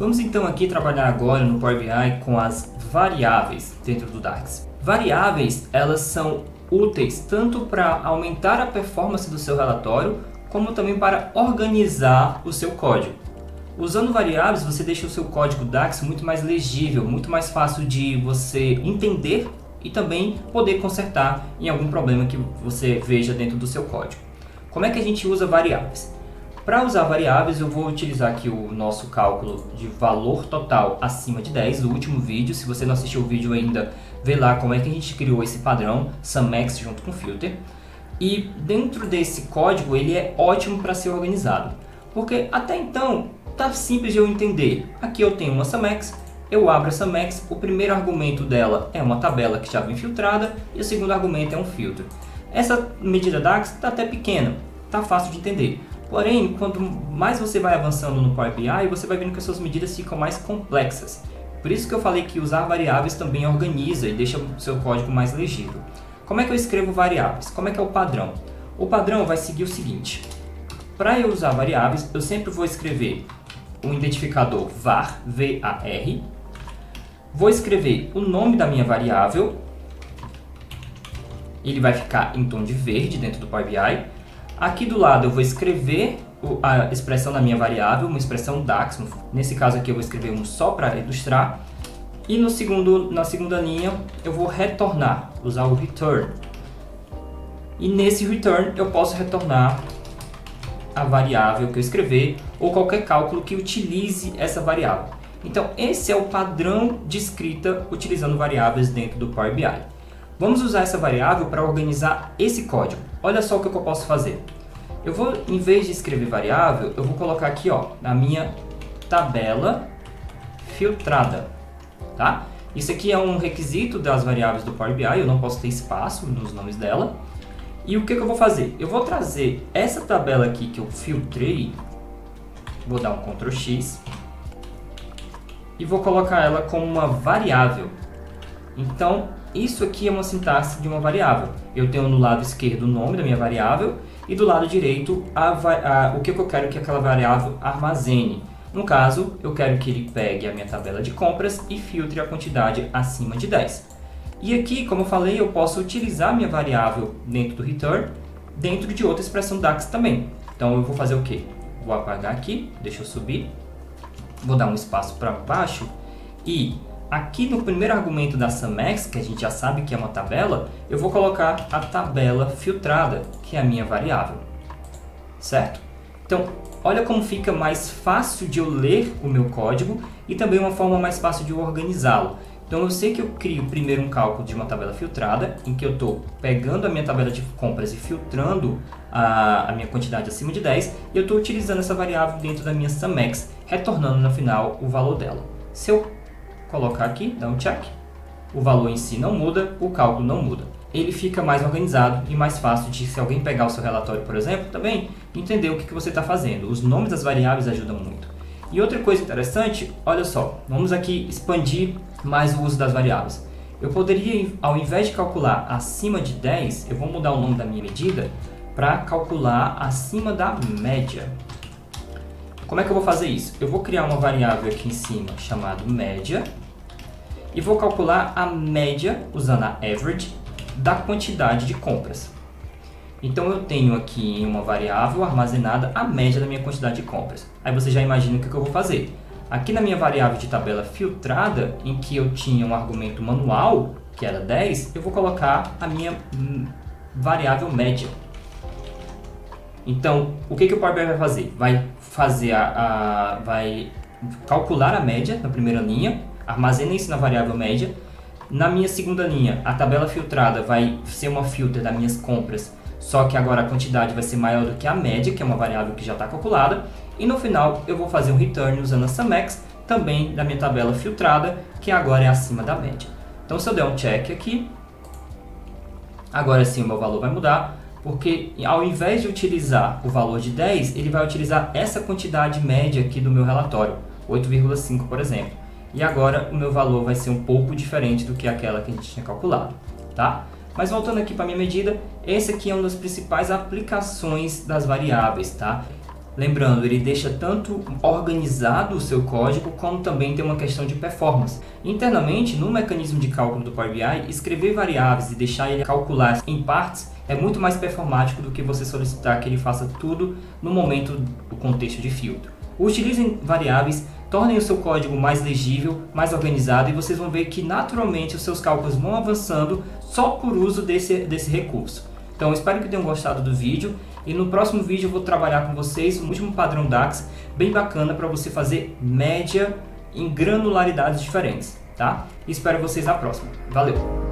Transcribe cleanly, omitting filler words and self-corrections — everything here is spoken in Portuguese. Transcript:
Vamos então aqui trabalhar agora no Power BI com as variáveis dentro do DAX. Variáveis, elas são úteis tanto para aumentar a performance do seu relatório, como também para organizar o seu código. Usando variáveis, você deixa o seu código DAX muito mais legível, muito mais fácil de você entender e também poder consertar em algum problema que você veja dentro do seu código. Como é que a gente usa variáveis? Para usar variáveis, eu vou utilizar aqui o nosso cálculo de valor total acima de 10 do último vídeo. Se você não assistiu o vídeo ainda, vê lá como é que a gente criou esse padrão SumMax junto com filter. E dentro desse código, ele é ótimo para ser organizado, porque até então tá simples de eu entender. Aqui eu tenho uma SumMax, eu abro a SumMax, o primeiro argumento dela é uma tabela que já vem filtrada e o segundo argumento é um filtro. Essa medida DAX está até pequena, tá fácil de entender. Porém, quanto mais você vai avançando no Power BI, você vai vendo que as suas medidas ficam mais complexas. Por isso que eu falei que usar variáveis também organiza e deixa o seu código mais legível. Como é que eu escrevo variáveis? Como é que é o padrão? O padrão vai seguir o seguinte. Para eu usar variáveis, eu sempre vou escrever um identificador var, V-A-R. Vou escrever o nome da minha variável. Ele vai ficar em tom de verde dentro do Power BI. Aqui do lado eu vou escrever a expressão da minha variável, uma expressão DAX. Nesse caso aqui eu vou escrever um só para ilustrar. E na segunda linha eu vou retornar, usar o return. E nesse return eu posso retornar a variável que eu escrever ou qualquer cálculo que utilize essa variável. Então esse é o padrão de escrita utilizando variáveis dentro do Power BI. Vamos usar essa variável para organizar esse código. Olha só o que eu posso fazer. Eu vou, em vez de escrever variável, eu vou colocar aqui na minha tabela filtrada. Tá? Isso aqui é um requisito das variáveis do Power BI, eu não posso ter espaço nos nomes dela. E o que eu vou fazer? Eu vou trazer essa tabela aqui que eu filtrei, vou dar um Ctrl X e vou colocar ela como uma variável. Então, isso aqui é uma sintaxe de uma variável. Eu tenho no lado esquerdo o nome da minha variável e do lado direito o que eu quero que aquela variável armazene. No caso, eu quero que ele pegue a minha tabela de compras e filtre a quantidade acima de 10. E aqui, como eu falei, eu posso utilizar a minha variável dentro do return, dentro de outra expressão DAX também. Então eu vou fazer o quê? Vou apagar aqui, deixa eu subir, vou dar um espaço para baixo e aqui no primeiro argumento da SumMax, que a gente já sabe que é uma tabela, eu vou colocar a tabela filtrada, que é a minha variável, certo? Então, olha como fica mais fácil de eu ler o meu código e também uma forma mais fácil de eu organizá-lo. Então, eu sei que eu crio primeiro um cálculo de uma tabela filtrada, em que eu estou pegando a minha tabela de compras e filtrando a minha quantidade acima de 10, e eu estou utilizando essa variável dentro da minha SumMax, retornando no final o valor dela. Se eu colocar aqui, dar um check, o valor em si não muda, o cálculo não muda. Ele fica mais organizado e mais fácil de, se alguém pegar o seu relatório, por exemplo, também entender o que você está fazendo. Os nomes das variáveis ajudam muito. E outra coisa interessante, olha só, vamos aqui expandir mais o uso das variáveis. Eu poderia, ao invés de calcular acima de 10, eu vou mudar o nome da minha medida para calcular acima da média. Como é que eu vou fazer isso? Eu vou criar uma variável aqui em cima chamada média e vou calcular a média, usando a average, da quantidade de compras. Então eu tenho aqui em uma variável armazenada a média da minha quantidade de compras. Aí você já imagina o que eu vou fazer. Aqui na minha variável de tabela filtrada, em que eu tinha um argumento manual, que era 10, eu vou colocar a minha variável média. Então, o que o Power BI vai fazer? Vai calcular a média na primeira linha, armazena isso na variável média. Na minha segunda linha, a tabela filtrada vai ser uma filter das minhas compras, só que agora a quantidade vai ser maior do que a média, que é uma variável que já está calculada. E no final eu vou fazer um return usando a SumMax, também da minha tabela filtrada, que agora é acima da média. Então se eu der um check aqui, agora sim o meu valor vai mudar, porque ao invés de utilizar o valor de 10, ele vai utilizar essa quantidade média aqui do meu relatório, 8,5 por exemplo. E agora o meu valor vai ser um pouco diferente do que aquela que a gente tinha calculado, tá? Mas voltando aqui para a minha medida, esse aqui é uma das principais aplicações das variáveis, tá? Lembrando, ele deixa tanto organizado o seu código, como também tem uma questão de performance. Internamente, no mecanismo de cálculo do Power BI, escrever variáveis e deixar ele calcular em partes é muito mais performático do que você solicitar que ele faça tudo no momento do contexto de filtro. Utilizem variáveis, tornem o seu código mais legível, mais organizado, e vocês vão ver que naturalmente os seus cálculos vão avançando só por uso desse recurso. Então, eu espero que tenham gostado do vídeo, e no próximo vídeo eu vou trabalhar com vocês um último padrão DAX bem bacana para você fazer média em granularidades diferentes, tá? Espero vocês na próxima. Valeu!